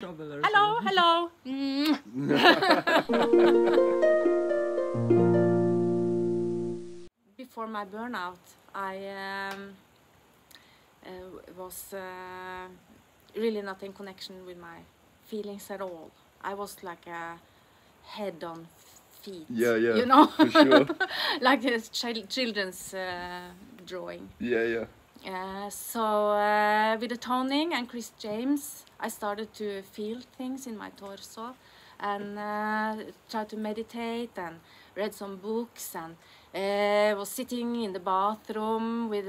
Hello, hello. Before my burnout, I was really not in connection with my feelings at all. I was like a head on feet. Yeah, You know, for sure. like a children's drawing. Yeah. With the toning and Chris James, I started to feel things in my torso and tried to meditate and read some books and was sitting in the bathroom with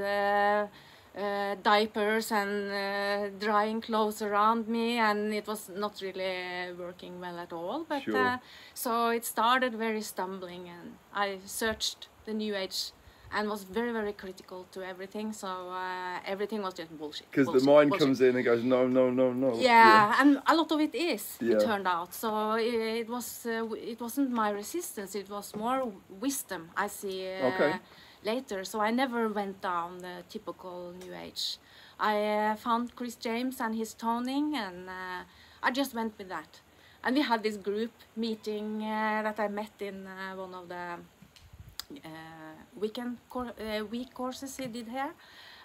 diapers and drying clothes around me, and it was not really working well at all. But Sure. so it started very stumbling, and I searched the New Age and was very, very critical to everything. So everything was just bullshit. Because the mind comes in and goes, no. Yeah, and a lot of it is. Yeah. It turned out. So it wasn't my resistance. It was more wisdom. I see Okay. later. So I never went down the typical New Age. I found Chris James and his toning, and I just went with that. And we had this group meeting that I met in one of the week courses he did here,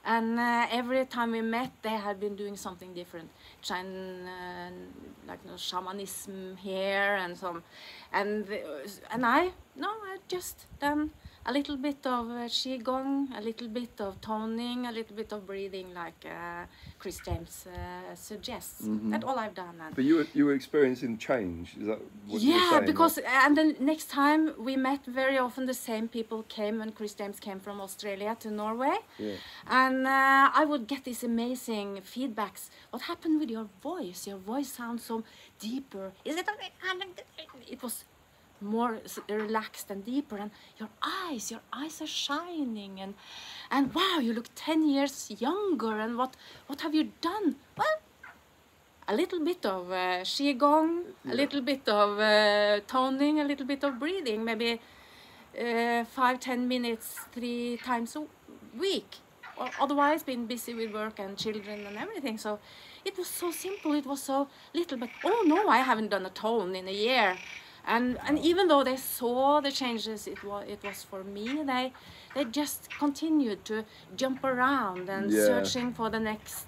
and every time we met they had been doing something different, shamanism here and some, and I just done a little bit of qigong, a little bit of toning, a little bit of breathing, like Chris James suggests. That's all I've done. And But you were experiencing change, is that what you were yeah, saying? because and the next time we met, very often the same people came when Chris James came from Australia to Norway. Yeah. And I would get these amazing feedbacks. What happened with your voice? Your voice sounds so deeper. Is it? It was more relaxed and deeper, and your eyes are shining, and wow, you look 10 years younger. And what have you done? Well, a little bit of qigong, a little bit of toning, a little bit of breathing, maybe 5-10 minutes 3 times a week. Otherwise been busy with work and children and everything. So it was so simple, it was so little, but oh no, I haven't done a tone in a year. And even though they saw the changes it was for me, they just continued to jump around and searching for the next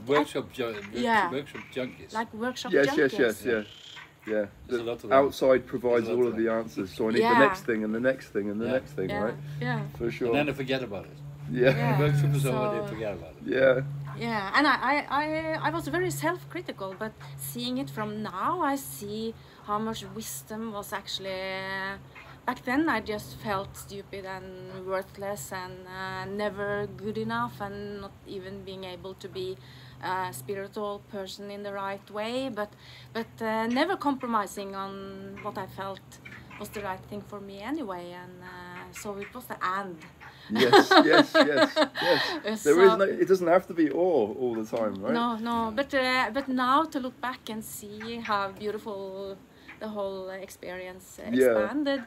workshop junkies. like workshop Yes, junkies. Yeah. There's a lot of them. Outside provides There's a lot all of of the them. answers, so I need the next thing and the next thing and the next thing, right? Yeah. For sure. And then they forget about it. Yeah. The workshop is over, So- they forget about it. Yeah. Yeah, and I was very self-critical, but seeing it from now, I see how much wisdom was actually. Back then, I just felt stupid and worthless and never good enough, and not even being able to be a spiritual person in the right way. But never compromising on what I felt was the right thing for me anyway, and so it was the and. Yes. There is So- no. It doesn't have to be all the time, right? No, but now to look back and see how beautiful the whole experience expanded,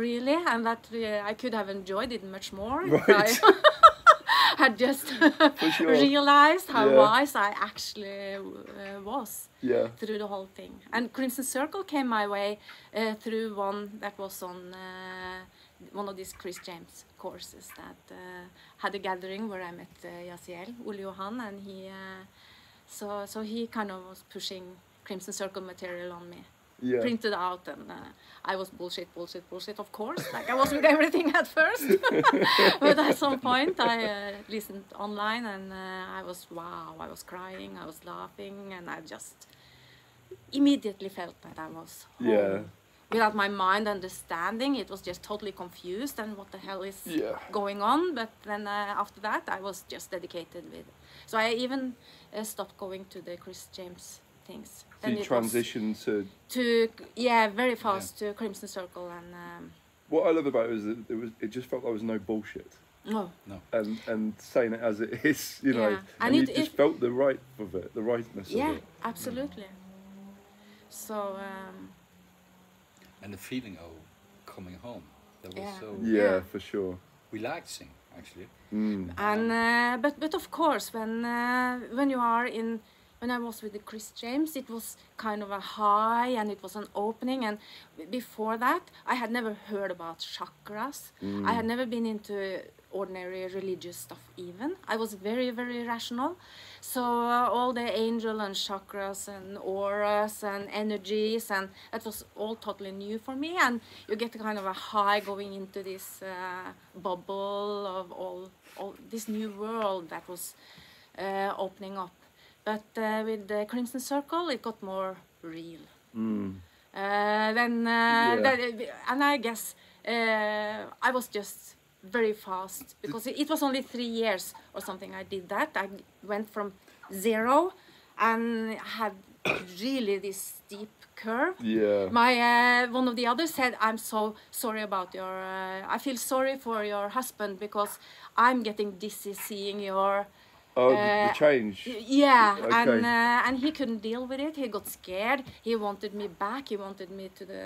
really, and that I could have enjoyed it much more if Right. I had just sure. realized how Yeah. wise I actually was Yeah. through the whole thing. And Crimson Circle came my way through one that was on one of these Chris James courses that had a gathering where I met Yaziel, Ole Johan, and he so he kind of was pushing Crimson Circle material on me. Yeah. Printed out, and I was bullshit, of course, like I was with everything at first. But at some point I listened online, and I was crying, I was laughing, and I just immediately felt that I was home. Yeah. Without my mind understanding, it was just totally confused, and what the hell is going on. But then after that, I was just dedicated with. So I even stopped going to the Chris James things. So Then you it was transition to. very fast to Crimson Circle, and What I love about it is that it just felt like there was no bullshit. no, And saying it as it is, you know, Yeah. and you And just felt the right of it, the rightness yeah, of it. absolutely. So And the feeling of coming home, that was Yeah. so Yeah, Yeah. for sure. relaxing. actually. And but of course, when you are in, when I was with the Chris James, it was kind of a high and it was an opening. And before that, I had never heard about chakras. I had never been into ordinary religious stuff even. I was very, very rational. So all the angel and chakras and auras and energies, and that was all totally new for me. And you get kind of a high going into this bubble of all this new world that was opening up. But with the Crimson Circle, it got more real. And I guess I was just very fast, because it was only 3 years or something I did that. I went from 0 and had really this steep curve. Yeah. My one of the others said, "I'm so sorry about your. I feel sorry for your husband because I'm getting dizzy seeing your." Oh, the change. Yeah, Okay. And he couldn't deal with it. He got scared. He wanted me back. He wanted me to the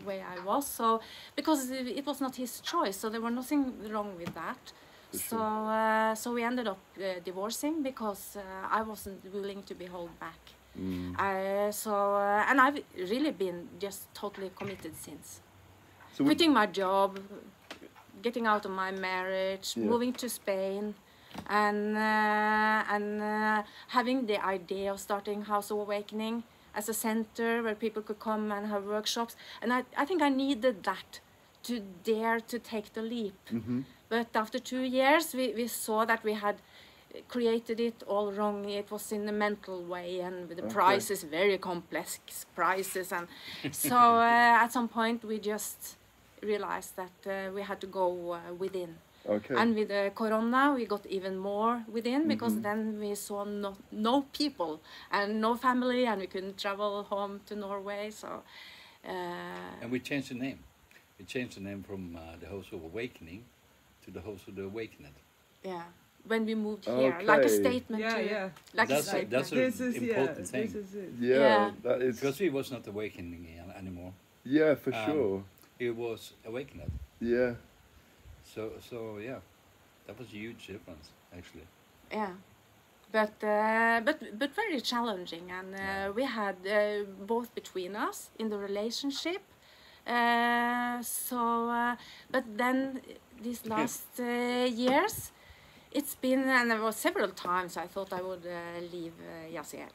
way I was. So because it was not his choice, so there was nothing wrong with that. So we ended up divorcing because I wasn't willing to be held back. And I've really been just totally committed since. So quitting my job, getting out of my marriage, Yeah. moving to Spain. And having the idea of starting House of Awakening as a center where people could come and have workshops. And I think I needed that to dare to take the leap. But after 2 years, we saw that we had created it all wrong. It was in a mental way, and the prices, very complex prices. And so at some point, we just realized that we had to go within. Okay. And with the corona, we got even more within, because then we saw no people and no family, and we couldn't travel home to Norway. So. And we changed the name. We changed the name from the House of Awakening to the House of the Awakened. Yeah. When we moved here, like a Okay. statement. Yeah, to, yeah. Like That's a statement. that's This an is important thing. This is it. Yeah, Yeah. that is. Because he was not awakening anymore. Yeah, for Um, sure. He was awakened. Yeah. So yeah, that was a huge difference actually. Yeah. But very challenging, and we had both between us in the relationship. But then these last years, it's been, and there were several times I thought I would leave Yasir,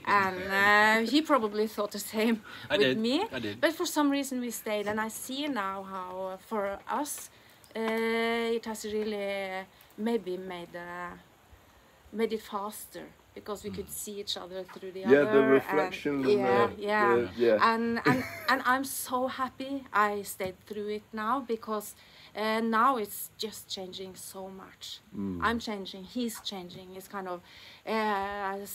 and he probably thought the same with me. I did. But for some reason we stayed, and I see now how for us it has really maybe made it faster, because we could see each other through the Yeah, other. the reflection. And, and yeah. And I'm so happy I stayed through it now, because now it's just changing so much. I'm changing, he's changing. It's kind of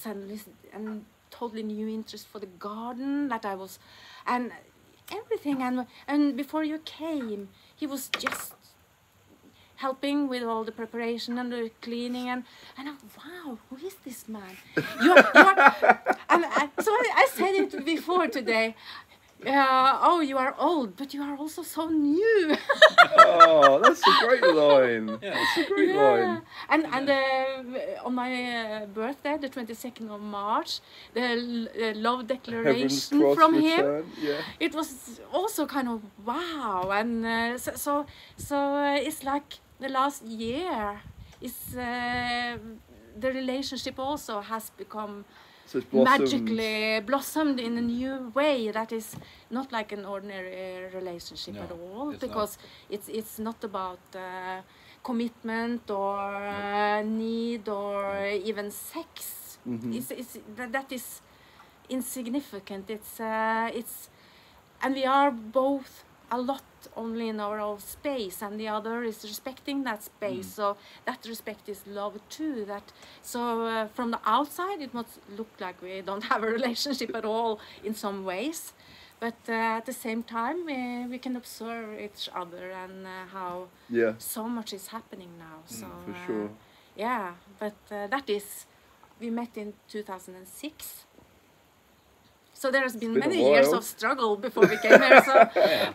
suddenly and totally new interest for the garden that I was, and everything. And before you came, he was just helping with all the preparation and the cleaning, and wow, who is this man? You're and I said it before today. Oh, you are old, but you are also so new. Oh, that's a great line. Yeah. That's a great line. And on my birthday, the 22nd of March, the love Heaven's declaration cross from him. return. Yeah. It was also kind of wow, and so it's like the last year is the relationship also has become So it's blossomed. magically blossomed in a new way that is not like an ordinary relationship No, at all, it's because it's not about commitment or need or even sex. That is insignificant. It's and we are both a lot only in our own space, and the other is respecting that space. So that respect is love too. So from the outside it must look like we don't have a relationship at all in some ways, but at the same time we can observe each other and how Yeah. so much is happening now. So For sure. yeah, but that is, we met in 2006. So there has been been a many years while. of struggle before we came here. So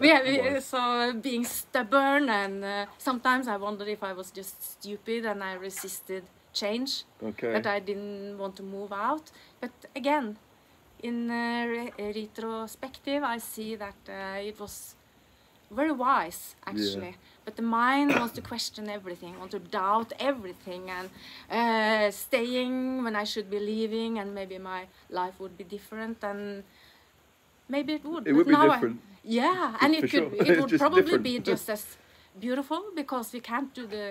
Yeah, so being stubborn, and sometimes I wondered if I was just stupid and I resisted change, Okay. that I didn't want to move out. But again, in retrospective, I see that it was very wise, actually. But the mind wants to question everything, wants to doubt everything, and staying when I should be leaving, and maybe my life would be different, and maybe it would. It but would be now different. yeah, and For it sure. could. It It's would just probably different. be just as beautiful, because we can't do the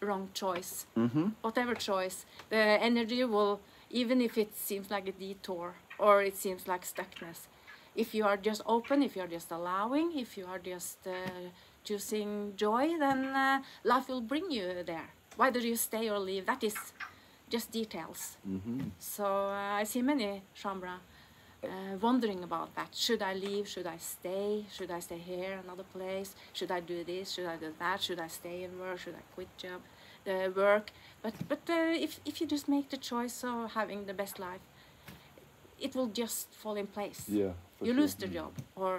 wrong choice. Mm-hmm. Whatever choice, the energy will, even if it seems like a detour or it seems like stuckness, if you are just open, if you are just allowing, if you are just choosing joy, then life will bring you there. Whether you stay or leave, that is just details. Mm-hmm. So I see many Shambra wondering about that. Should I leave? Should I stay? Should I stay here, another place? Should I do this? Should I do that? Should I stay and work? Should I quit job, work? But if you just make the choice of having the best life, it will just fall in place. Yeah. for You sure. lose the job, or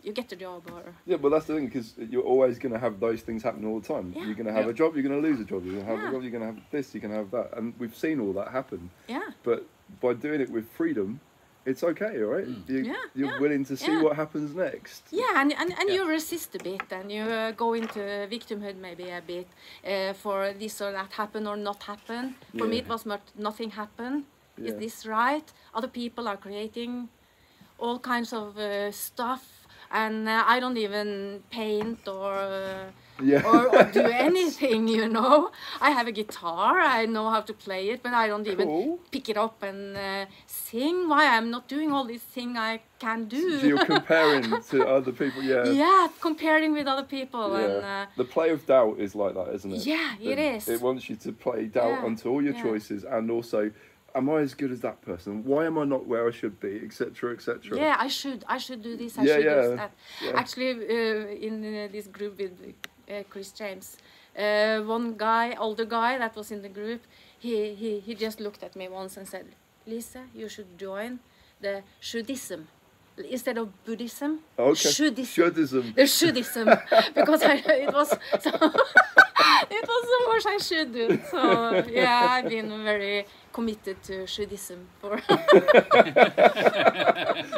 you get the job, or Yeah, but that's the thing, because you're always going to have those things happen all the time. Yeah. You're going to have Yeah. a job, you're going to lose a job, you're going to have Yeah. a job, you're going to have this, you're going to have that. And we've seen all that happen. yeah. But by doing it with freedom, it's okay, all right? Yeah, You're yeah, willing to see yeah. what happens next. Yeah, and Yeah. you resist a bit, and you go into victimhood maybe a bit for this or that happen or not happen. For me, Yeah. it was nothing happened. Is Yeah. this right? Other people are creating all kinds of stuff, and I don't even paint Yeah. or do anything, you know. I have a guitar, I know how to play it, but I don't even Cool. pick it up and sing. Why I'm not doing all these things I can do? So you're comparing to other people, yeah. Yeah, comparing with other people, and The play of doubt is like that, isn't it? yeah, it is. It wants you to play doubt Yeah, onto all your yeah. choices, and also, am I as good as that person? Why am I not where I should be, etc., etc. Yeah, I should do this. I Yeah, should yeah, do that. yeah. Actually, in this group with Chris James, one guy, older guy that was in the group, he just looked at me once and said, "Lisa, you should join the Shudism instead of Buddhism. Okay. Shudism. Shudism. The Shudism, because it was so it was so much I should do. So yeah, I've been very committed to Shudism for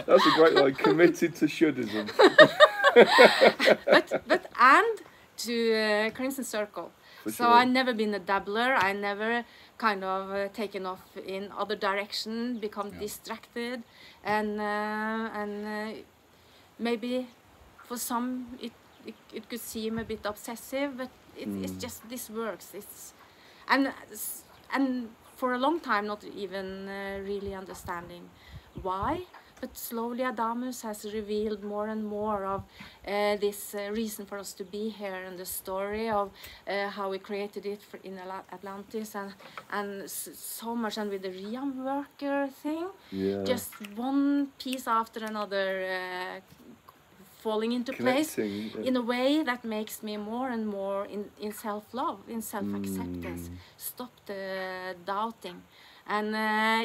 That's a great line. Committed to Shudism. but and to Crimson Circle. For So sure. I never been a dabbler. I never kind of taken off in other direction, become Yeah. distracted, and maybe for some it could seem a bit obsessive, but it's just this works. It's and for a long time not even really understanding why. But slowly Adamus has revealed more and more of this reason for us to be here, and the story of how we created it in Atlantis, and so much, and with the Riam worker thing, Yeah. just one piece after another falling into place Connecting. Yeah. in a way that makes me more and more in self-love, in self-acceptance, stop the doubting. And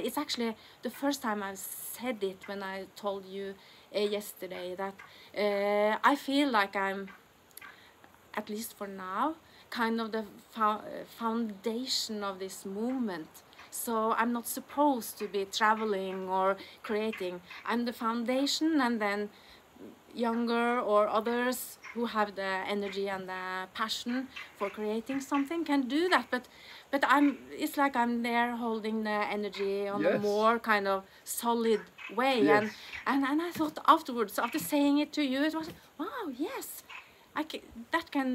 it's actually the first time I've said it when I told you yesterday that I feel like I'm, at least for now, kind of the foundation of this movement. So I'm not supposed to be traveling or creating. I'm the foundation, and then younger or others who have the energy and the passion for creating something can do that, but it's like I'm there holding the energy on a Yes. more kind of solid way. Yes. And I thought afterwards, after saying it to you, it was, wow, yes, that can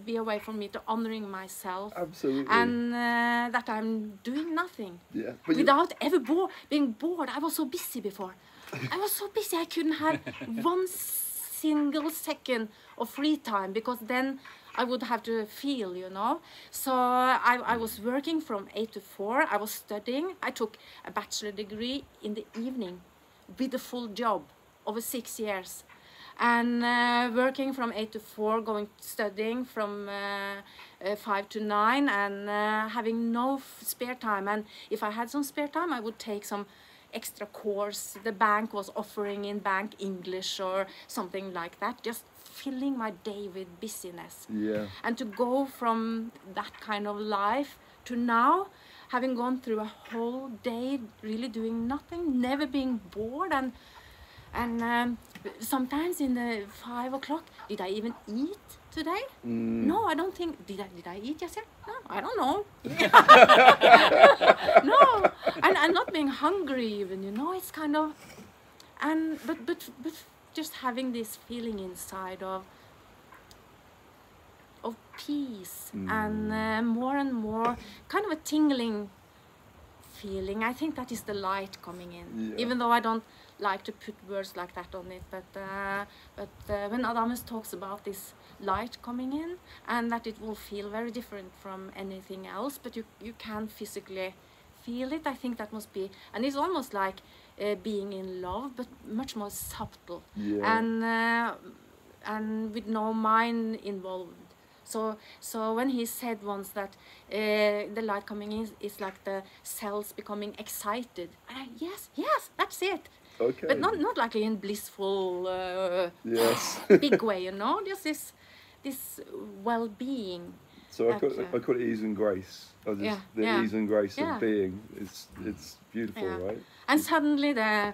be a way for me to honoring myself, Absolutely. and that I'm doing nothing yeah. But without ever being bored. I was so busy before. I was so busy I couldn't have one single second of free time, because then I would have to feel, you know. So I was working from 8 to 4. I was studying. I took a bachelor degree in the evening with a full job over 6 years. And working from 8 to 4, studying from 5 to 9, and having no spare time. And if I had some spare time, I would take some extra course the bank was offering in bank English or something like that, just filling my day with busyness. Yeah. And to go from that kind of life to now having gone through a whole day really doing nothing, never being bored, and sometimes in the 5 o'clock, did I even eat today? No, I don't think. Did I eat yesterday? No, I don't know. No, and I'm not being hungry even. It's kind of, and but just having this feeling inside of peace and more kind of a tingling feeling. I think that is the light coming in, Yeah. even though I don't like to put words like that on it, but when Adamus talks about this light coming in and that it will feel very different from anything else, but you can physically feel it, I think that must be, and it's almost like being in love, but much more subtle. Yeah. And with no mind involved. So when he said once that the light coming in is like the cells becoming excited, yes, that's it. Okay. But not like in blissful Yes. big way, just this well-being. So I call it ease and grace. Yeah, The yeah. ease and grace Yeah. of being. It's beautiful, Yeah. right? And suddenly the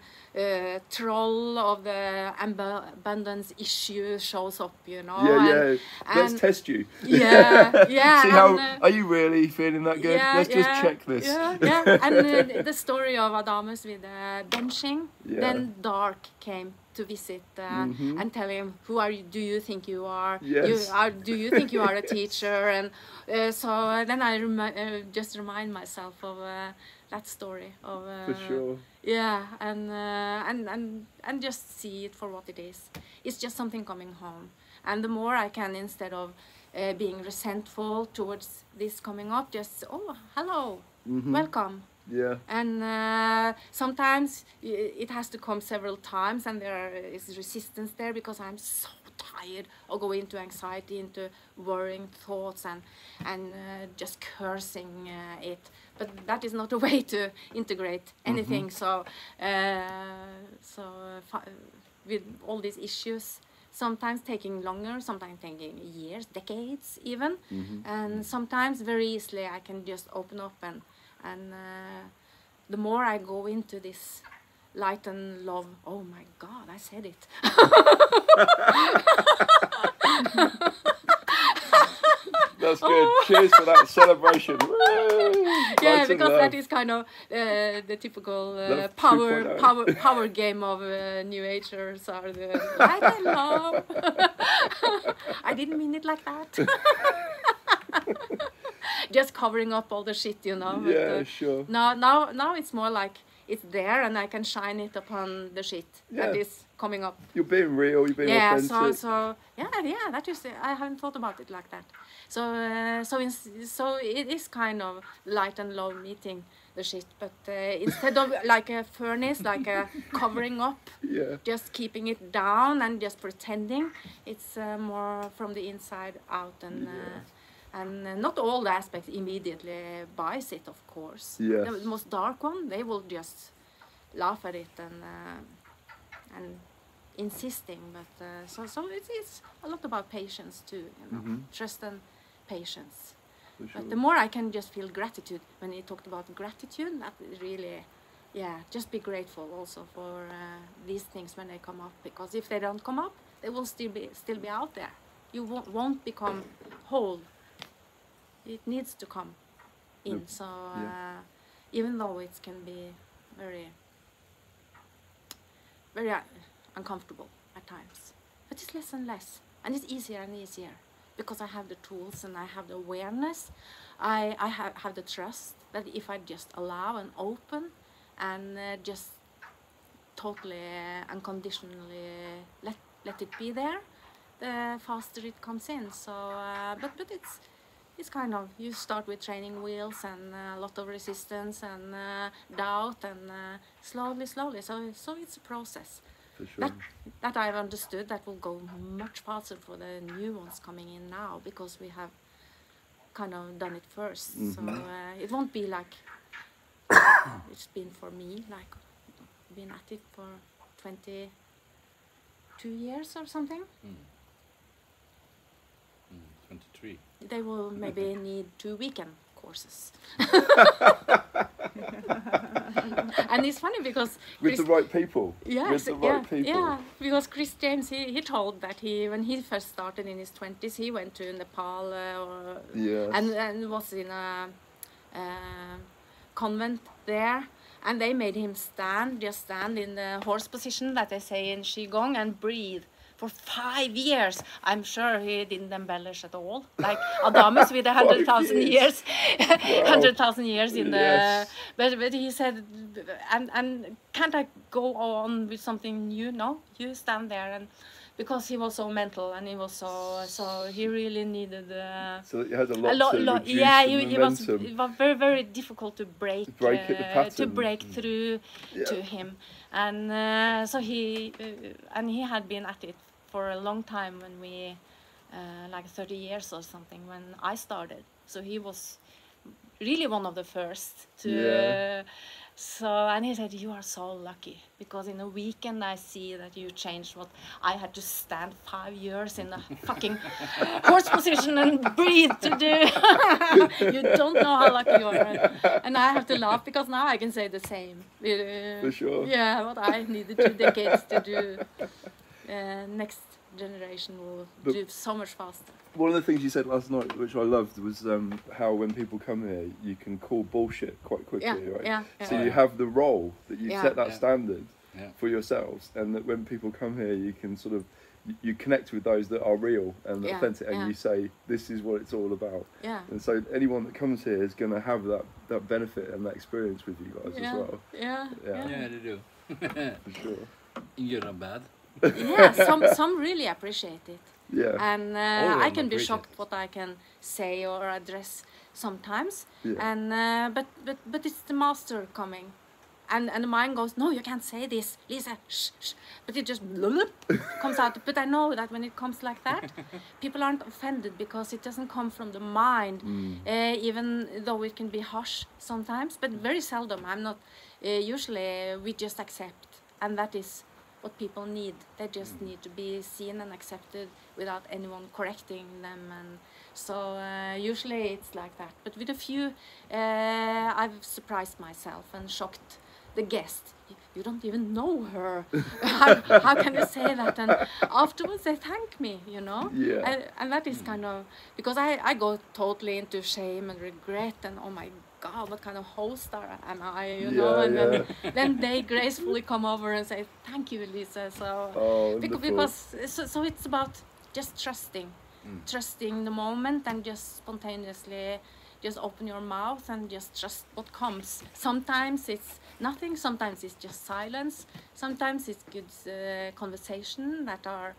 troll of the abundance issue shows up, Yeah, and, yeah. Let's and- test you. Yeah, yeah. See how and, are you really feeling that good? yeah, Let's just yeah, check this. Yeah. And the story of Adamus with benching, Yeah. then Dark came to visit and tell him, who are you? Do you think you are? Yes. Do you think you are a teacher? And so then I just remind myself of that story of For sure. yeah, and just see it for what it is. It's just something coming home, and the more I can, instead of being resentful towards this coming up, just hello, welcome. Yeah. And sometimes it has to come several times, and there is resistance there because I'm so tired of going into anxiety, into worrying thoughts, and just cursing it. But that is not a way to integrate anything. So with all these issues, sometimes taking longer, sometimes taking years, decades even, and sometimes very easily I can just open up and the more I go into this light and love, oh my God, I said it. That's good. Cheers for that celebration. Woo! Yeah, Light and because love. that is kind of the typical Love power 2.0. power game of New Agers are the light and love. I didn't mean it like that. Just covering up all the shit, but, Yeah, sure. Now it's more like it's there and I can shine it upon the shit that Yeah. is coming up. You're being real. You're being Yeah, authentic. so that is I haven't thought about it like that. So it is kind of light and love meeting the shit, but instead of like a furnace, like a covering up, Yeah. just keeping it down and just pretending, it's more from the inside out and not all the aspects immediately buys it, of course. Yes. The most dark one, they will just laugh at it and insisting, but so it's a lot about patience too, trust and patience. For sure. But the more I can just feel gratitude, when he talked about gratitude, that really, just be grateful also for these things when they come up, because if they don't come up, they will still be out there. You won't become whole. It needs to come in. Yep. So Yeah. even though it can be very, very uncomfortable at times, but it's less and less, and it's easier and easier because I have the tools and I have the awareness. I have the trust that if I just allow and open and just totally unconditionally let it be there, the faster it comes in. So but it's kind of, you start with training wheels and a lot of resistance and doubt and slowly so it's a process For sure. that I've understood that will go much faster for the new ones coming in now, because we have kind of done it first. So it won't be like it's been for me, like been at it for 22 years or something. 23. They will maybe need 2 weekend courses. And it's funny because With the right people. yes, With the right people. yeah, because Chris James, he told that when he first started in his 20s, he went to Nepal Yes. and was in a convent there, and they made him just stand in the horse position that they say in Qigong and breathe for 5 years. I'm sure he didn't embellish at all, like Adamus with 100,000 years, 100,000 years in Yes. the. But he said, and can't I go on with something new? No, you stand there, and because he was so mental and he was so he really needed. So it has a lot to reduce yeah, the it was momentum. very difficult to break it, the pattern. to break through Yeah. to him, and so he had been at it for a long time when we like 30 years or something when I started. So he was really one of the first to. Yeah. So, and he said, you are so lucky because in a weekend I see that you changed what I had to stand 5 years in a fucking horse position and breathe to do. You don't know how lucky you are. And I have to laugh because now I can say the same. For sure. Yeah, what I needed 2 decades to do. Next generation will But- do so much faster. One of the things you said last night, which I loved, was how when people come here, you can call bullshit quite quickly, Yeah, right? yeah, So yeah. you have the role that you Yeah. set that Yeah. standard Yeah. for yourselves, and that when people come here, you can sort of you connect with those that are real and Yeah, authentic, and yeah. you say this is what it's all about. Yeah. And so anyone that comes here is going to have that benefit and that experience with you guys Yeah, as well, yeah, Yeah. Yeah, they do. for sure. You're not bad. yeah. Some really appreciate it. Yeah. And All of I them can be appreciate shocked it. what I can say or address sometimes. Yeah. And but it's the master coming, and the mind goes, no, you can't say this, Lisa, shh, shh. But it just comes out. But I know that when it comes like that, people aren't offended because it doesn't come from the mind, even though it can be harsh sometimes. But very seldom. I'm not. Usually we just accept, and that is what people need. They just need to be seen and accepted without anyone correcting them, and so usually it's like that. But with a few, I've surprised myself and shocked the guest. You don't even know her. How can you say that? And afterwards they thank me, you know. Yeah. And that is kind of because I go totally into shame and regret and oh my God, what kind of host am I? You know, Yeah, and yeah. then they gracefully come over and say thank you, Lisa. So Oh, wonderful. because so it's about just trusting the moment and just spontaneously just open your mouth and just trust what comes. Sometimes it's nothing, sometimes it's just silence, sometimes it's good conversation that are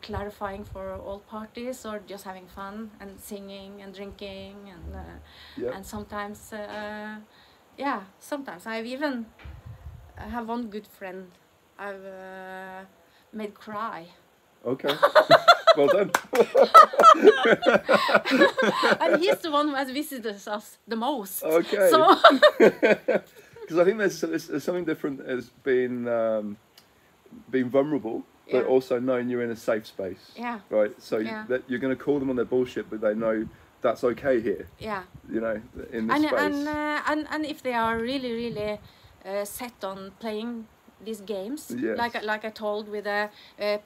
clarifying for all parties, or just having fun and singing and drinking, and Yeah. and sometimes sometimes I've even have one good friend I've made cry. Okay. Well done. And he's the one who has visited us the most. Okay. So Because I think there's something different as being vulnerable, but Yeah. also knowing you're in a safe space. Yeah. Right. So Yeah. that you're going to call them on their bullshit, but they know that's okay here. yeah, You know, in this and space. and if they are really set on playing these games, Yes. like I told with a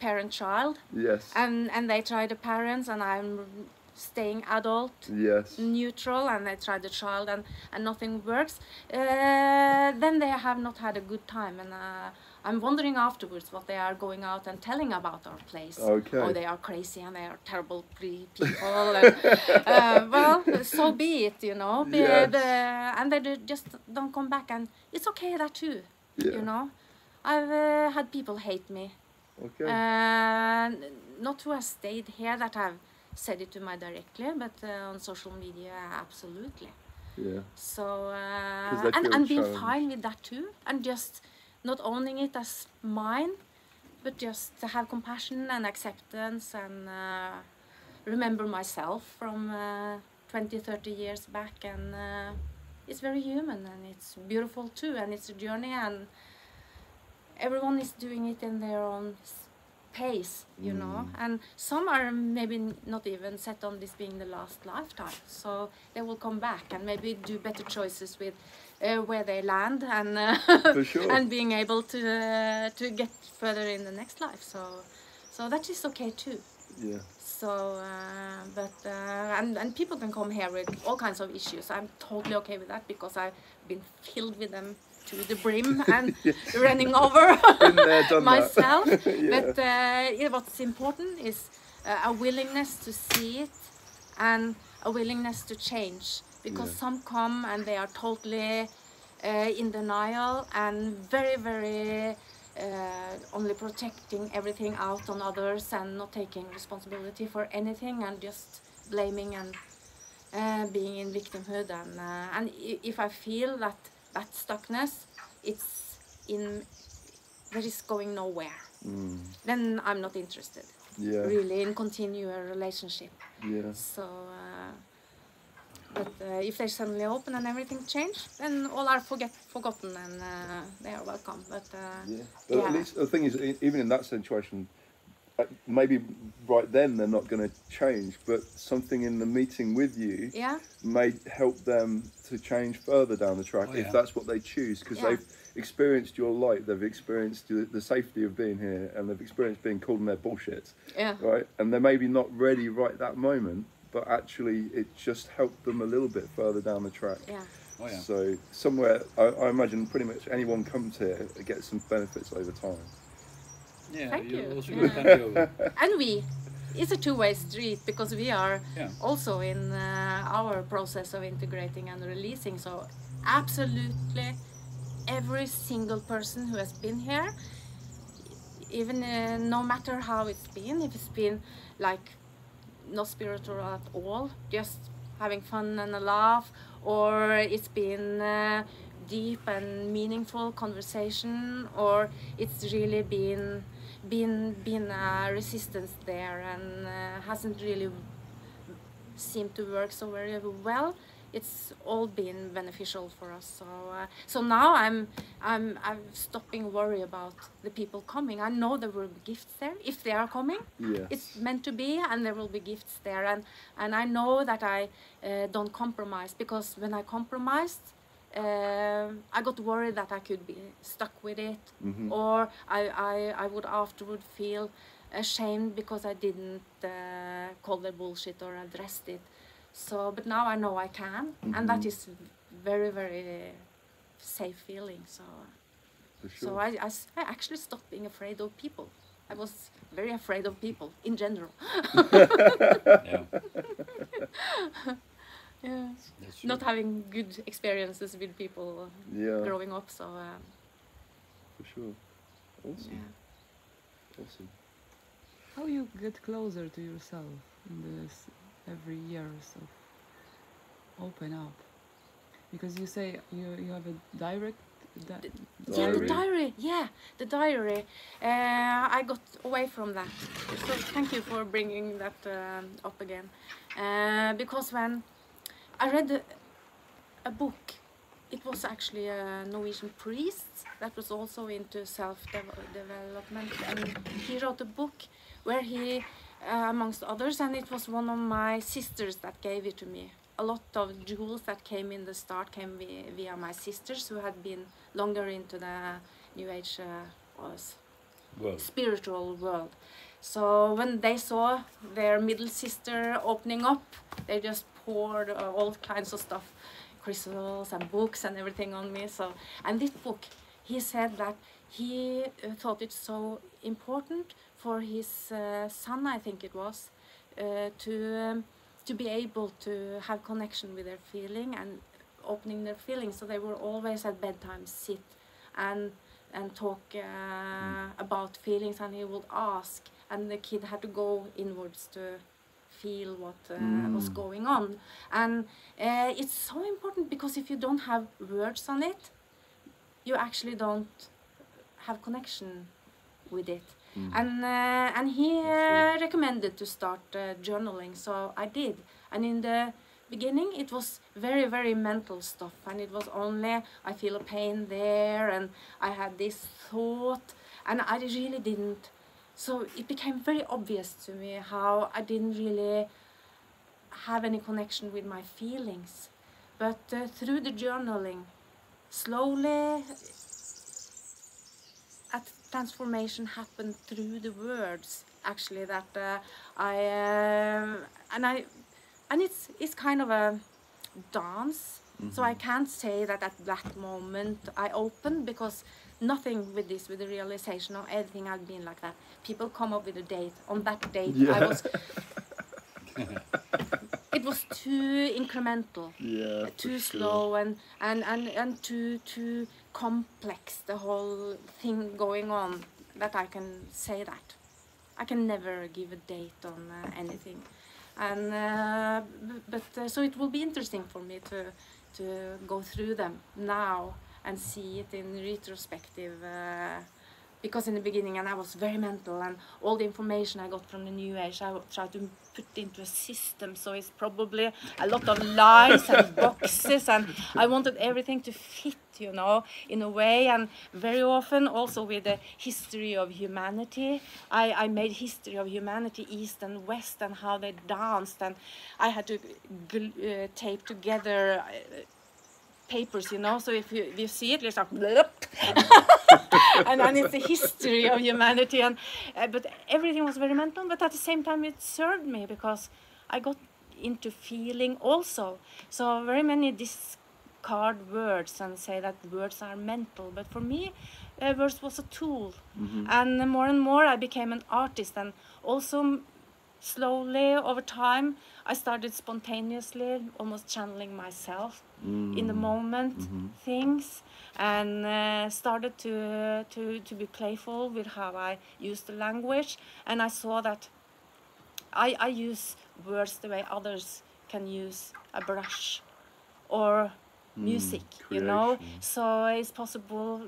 parent-child, Yes. and they try the parents, and I'm staying adult. Yes. Neutral, and they try the child and nothing works, then they have not had a good time, and I'm wondering afterwards what they are going out and telling about our place. Okay. Oh, they are crazy and they are terrible people. And, well, so be it, you know. Yes. And they just don't come back, and it's okay that too, Yeah. you know. I've had people hate me. Okay. Not who have stayed here that have said it to me directly, but on social media, absolutely. Yeah. So 'Cause they feel and being challenged. fine with that too, and just not owning it as mine, but just to have compassion and acceptance, and remember myself from 20, 30 years back, and it's very human and it's beautiful too, and it's a journey, and everyone is doing it in their own pace, you know, and some are maybe not even set on this being the last lifetime, so they will come back and maybe do better choices with where they land, and For sure. and being able to get further in the next life, so that is okay too. Yeah. So, and people can come here with all kinds of issues. I'm totally okay with that because I've been filled with them to the brim and running over Been there, done myself. that. Yeah. But what's important is a willingness to see it and a willingness to change. Because Yeah. some come and they are totally in denial and very, very only protecting everything out on others and not taking responsibility for anything and just blaming and being in victimhood, and if I feel that stuckness, it's in that is going nowhere, then I'm not interested Yeah. really in continue a relationship. Yeah. So but if they suddenly open and everything change, then all are forgotten and they are welcome. But Yeah. But yeah. at least the thing is, even in that situation, maybe right then they're not going to change, but something in the meeting with you Yeah. may help them to change further down the track Oh, if yeah. that's what they choose, because Yeah. they've experienced your light, they've experienced the safety of being here, and they've experienced being called on their bullshit, Yeah. right? And they're maybe not ready right that moment, but actually it just helped them a little bit further down the track. Yeah. Oh yeah. So somewhere, I imagine pretty much anyone comes here gets some benefits over time. Yeah. Thank you. Also Yeah. got plenty of. And it's a two-way street because we are Yeah. also in our process of integrating and releasing. So absolutely every single person who has been here, even no matter how it's been, if it's been like not spiritual at all, just having fun and a laugh, or it's been deep and meaningful conversation, or it's really been a resistance there and hasn't really seemed to work so very well. It's all been beneficial for us. So now I'm stopping worry about the people coming. I know there will be gifts there if they are coming. Yes. It's meant to be, and there will be gifts there. And I know that I don't compromise, because when I compromised, I got worried that I could be stuck with it, or I would afterward feel ashamed because I didn't call their bullshit or addressed it. So, but now I know I can, and that is very, very safe feeling. So, For sure. so I actually stopped being afraid of people. I was very afraid of people in general. Yeah. Yeah. That's true. Not having good experiences with people Yeah, growing up. So, for sure. Awesome. yeah. Awesome. How you get closer to yourself in this every year or so? Open up, because you say you have a direct. Yeah, the Diary. diary. Yeah, the diary. I got away from that. So thank you for bringing that up again. Because when I read a book, it was actually a Norwegian priest that was also into self-development, and he wrote a book where he, amongst others, and it was one of my sisters that gave it to me. A lot of jewels that came in the start came via my sisters, who had been longer into the New Age Well, spiritual world. So when they saw their middle sister opening up, they just poured all kinds of stuff, crystals and books and everything on me. So, and this book, he said that he thought it so important for his son, I think it was, to be able to have connection with their feeling and opening their feelings. So they were always at bedtime sit and talk about feelings, and he would ask, and the kid had to go inwards to feel what was going on. And it's so important, because if you don't have words on it, you actually don't have connection with it. And he recommended to start journaling, so I did. And in the beginning it was very, very mental stuff, and it was only I feel a pain there, and I had this thought, and I really didn't. So it became very obvious to me how I didn't really have any connection with my feelings. But through the journaling, slowly, a transformation happened through the words. Actually, that and it's kind of a dance. So I can't say that at that moment I opened, because nothing with this, with the realization of anything had been like that. People come up with a date. On that date, I Yeah. was. It was too incremental, Yeah, too for sure. slow, and too complex, the whole thing going on, that I can say that. I can never give a date on anything. And so it will be interesting for me to go through them now and see it in retrospective, because in the beginning, and I was very mental, and all the information I got from the New Age I tried to put into a system, so it's probably a lot of lines and boxes, and I wanted everything to fit, you know, in a way. And very often also with the history of humanity, I made history of humanity, East and West, and how they danced, and I had to tape together papers, you know, so if you see it, it's like blip. and it's a history of humanity, and but everything was very mental, but at the same time it served me, because I got into feeling also. So very many discard words and say that words are mental, but for me words was a tool. And more I became an artist, and also slowly over time I started spontaneously almost channeling myself in the moment things, and started to be playful with how I use the language. And I saw that I use words the way others can use a brush or music, you know. creation. So it's possible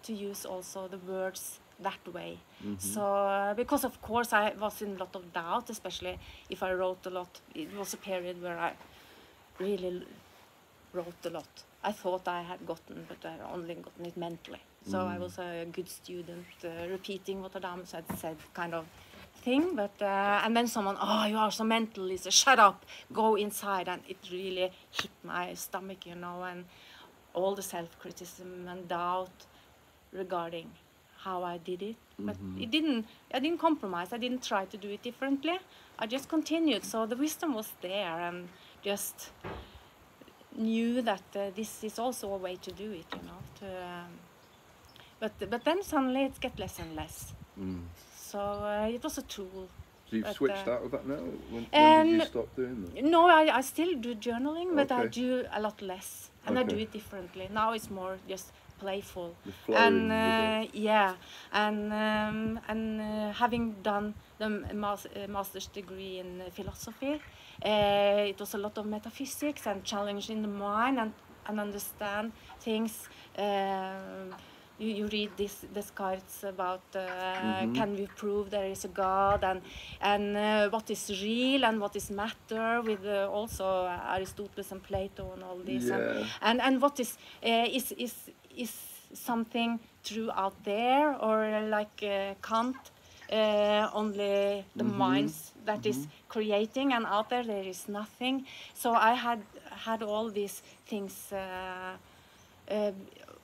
to use also the words that way. So because of course I was in a lot of doubt, especially if I wrote a lot. It was a period where I really wrote a lot. I thought I had gotten, but I only gotten it mentally. So I was a good student, repeating what Adam had said, kind of thing. But and then someone, oh, you are so mental, Lisa, shut up, go inside. And it really hit my stomach, you know, and all the self-criticism and doubt regarding how I did it. But I didn't compromise. I didn't try to do it differently. I just continued. So the wisdom was there, and just knew that this is also a way to do it, you know. But then suddenly it get less and less. So it was a tool. So you've But, switched out of that now? When did you stop doing that? No, I still do journaling, but I Okay. do a lot less, and I do Okay. it differently. Now it's more just playful. You're flowing And with it. yeah, and having done the master's degree in philosophy, it was a lot of metaphysics and challenging the mind and understand things. You read this cards about can we prove there is a God, and what is real and what is matter, with also Aristotle and Plato and all this. Yeah. And what is something true out there, or like Kant, only the minds that is creating, and out there is nothing. So I had all these things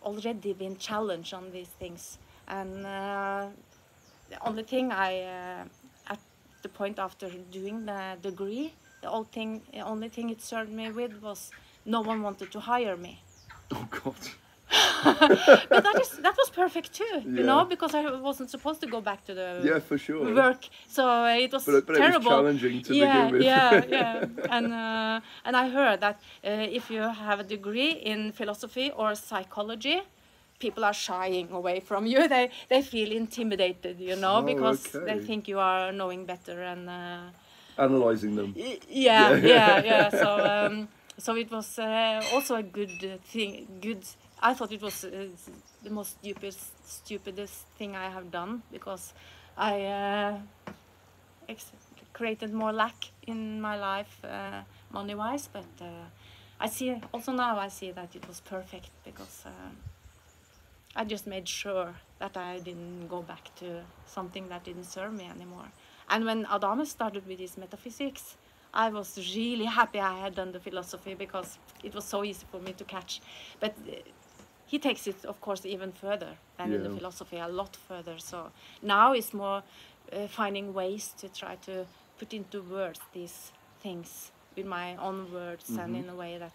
already been challenged on these things, and the only thing at the point after doing the degree, the only thing it served me with was no one wanted to hire me. Oh God. But that was perfect too, you know, Yeah. because I wasn't supposed to go back to the Yeah, for sure. work, so it was But it was terrible. challenging to yeah, begin with. yeah. And I heard that if you have a degree in philosophy or psychology, people are shying away from you. They feel intimidated, you know, Oh, because they okay. think you are knowing better, and Analysing them. yeah. So it was also a good thing. Good. I thought it was the most stupidest thing I have done, because I created more lack in my life money-wise, but I see also now I see that it was perfect because I just made sure that I didn't go back to something that didn't serve me anymore. And when Adamus started with his metaphysics, I was really happy I had done the philosophy because it was so easy for me to catch. But he takes it, of course, even further than in the philosophy, a lot further. So now it's more finding ways to try to put into words these things with my own words and in a way that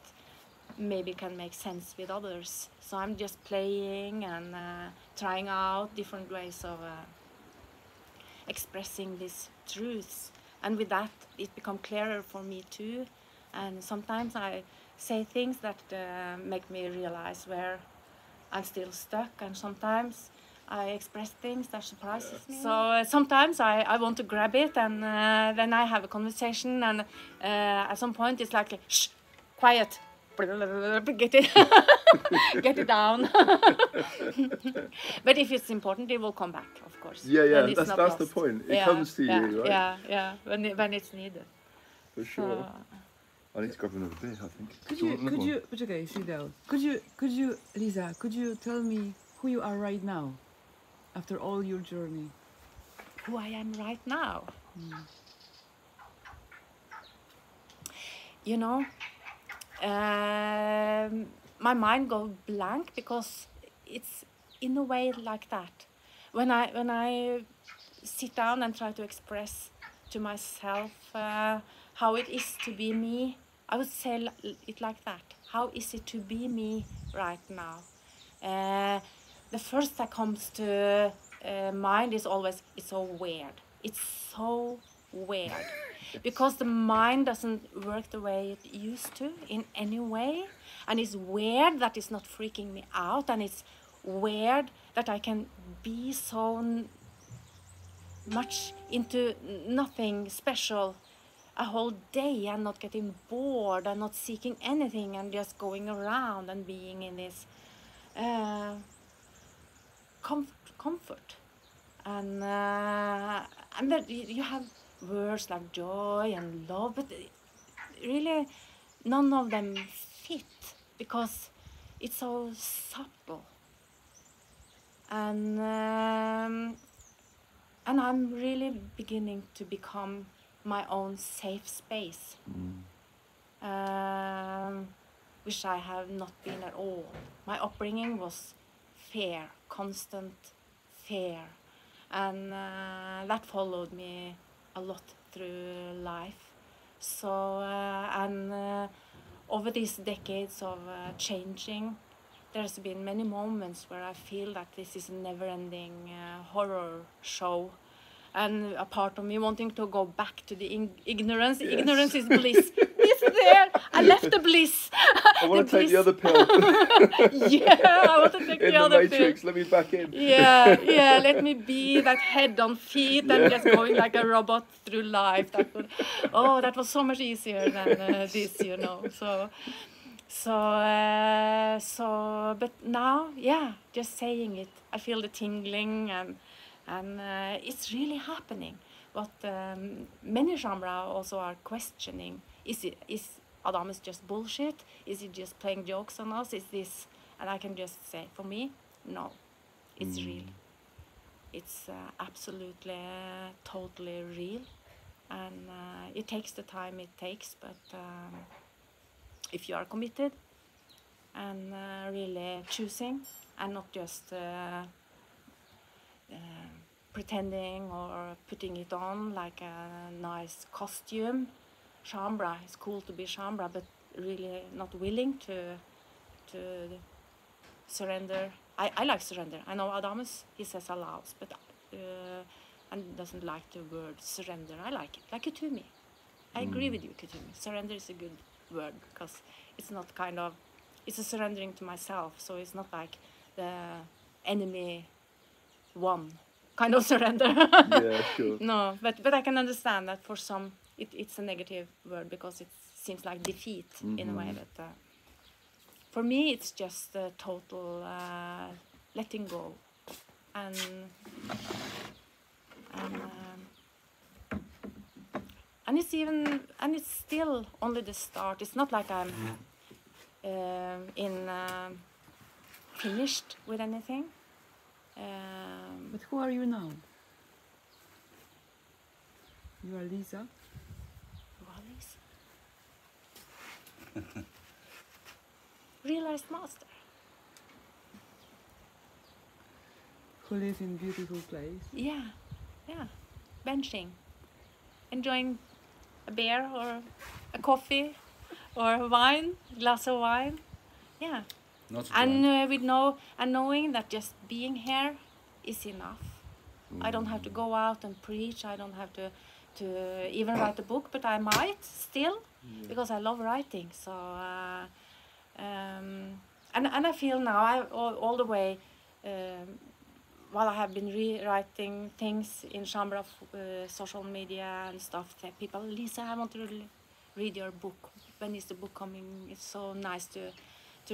maybe can make sense with others. So I'm just playing and trying out different ways of expressing these truths, and with that it becomes clearer for me too. And sometimes I say things that make me realize where I'm still stuck, and sometimes I express things that surprises me. So sometimes I want to grab it, and then I have a conversation, and at some point it's like, shh, quiet, get it, get it down. But if it's important, it will come back, of course. Yeah, Then it's not that's the lost. point. It comes to you, right? Yeah, when it's needed. For sure. I need to grab another beer, I think. Okay, sit down. Could you, Lisa, could you tell me who you are right now, after all your journey? Who I am right now? You know, my mind goes blank because it's in a way like that. When I sit down and try to express to myself how it is to be me, I would say it like that. How is it to be me right now? The first that comes to mind is always, it's so weird. It's so weird. Because the mind doesn't work the way it used to in any way. And it's weird that it's not freaking me out. And it's weird that I can be so much into nothing special a whole day and not getting bored and not seeking anything and just going around and being in this comfort. And that you have words like joy and love, but really none of them fit because it's so subtle. And I'm really beginning to become my own safe space, which I have not been at all. My upbringing was fear, constant fear, and that followed me a lot through life. So, over these decades of changing, there's been many moments where I feel that this is a never-ending horror show. And a part of me wanting to go back to the ignorance. Yes. Ignorance is bliss. It's there. I left the bliss. I want to take the other pill. Yeah, I want to take the other Matrix, pill. In the Matrix, let me back in. Yeah, let me be that head on feet and just going like a robot through life. That was so much easier than this, you know. But now, yeah, just saying it, I feel the tingling and it's really happening. What many genre also are questioning: is Adamus just bullshit? Is he just playing jokes on us? Is this? And I can just say, for me, no, it's real. It's absolutely, totally real, and it takes the time it takes. But if you are committed and really choosing, and not just pretending or putting it on like a nice costume. Shambra, it's cool to be Shambra, but really not willing to surrender. I like surrender. I know Adamus, he says allows, but and doesn't like the word surrender. I like it, like Kuthumi. I agree with you, Kuthumi. Surrender is a good word because it's not it's a surrendering to myself, so it's not like the enemy won kind of surrender. Yeah, sure. No, but I can understand that for some it's a negative word because it seems like defeat in a way. But for me, it's just a total letting go, and and it's still only the start. It's not like I'm finished with anything. But who are you now? You are Lisa. Wallis. Realized master. Who lives in beautiful place. Yeah, yeah. Benching. Enjoying a beer or a coffee or a wine, glass of wine. Yeah. Not And drunk. knowing that just being here is enough. I don't have to go out and preach. I don't have to even write a book, but I might still because I love writing. So and I feel now all the way while I have been rewriting things in Chamber of social media and stuff. That people, Lisa, I want to read your book. When is the book coming? It's so nice to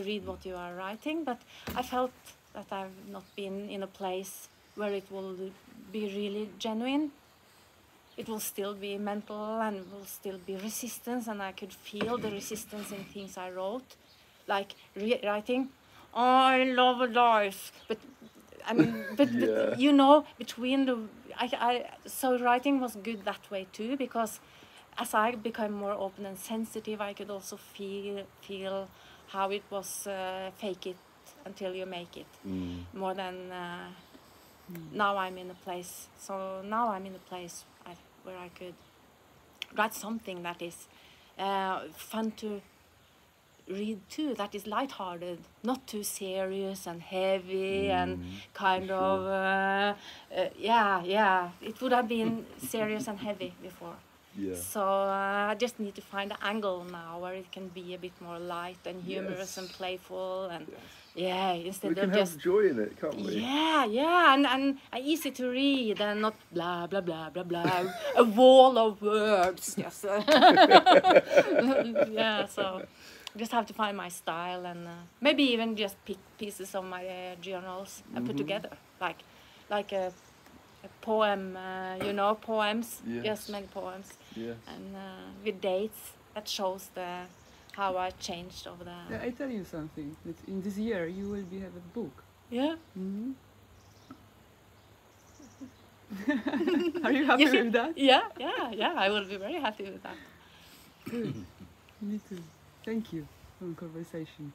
read what you are writing, but I felt that I've not been in a place where it will be really genuine. It will still be mental and will still be resistance, and I could feel the resistance in things I wrote, like writing, I love life, but I mean, but you know, between the, so writing was good that way too, because as I became more open and sensitive, I could also feel how it was fake it until you make it, more than now I'm in a place. So now I'm in a place where I could write something that is fun to read too, that is lighthearted, not too serious and heavy and kind of yeah, it would have been serious and heavy before. Yeah. So I just need to find the angle now where it can be a bit more light and humorous and playful and instead We can of have just joy in it, can't we? yeah, and easy to read and not blah blah blah blah blah a wall of words. Yes. Yeah, so just have to find my style and maybe even just pick pieces of my journals and put together like a poem, you know, poems. Yes. Yes, many poems. Yes. And with dates that shows how I changed over the. Yeah, I tell you something. That in this year you will have a book. Yeah. Mm-hmm. Are you happy with that? Yeah. I will be very happy with that. Good. Me too. Thank you for the conversation.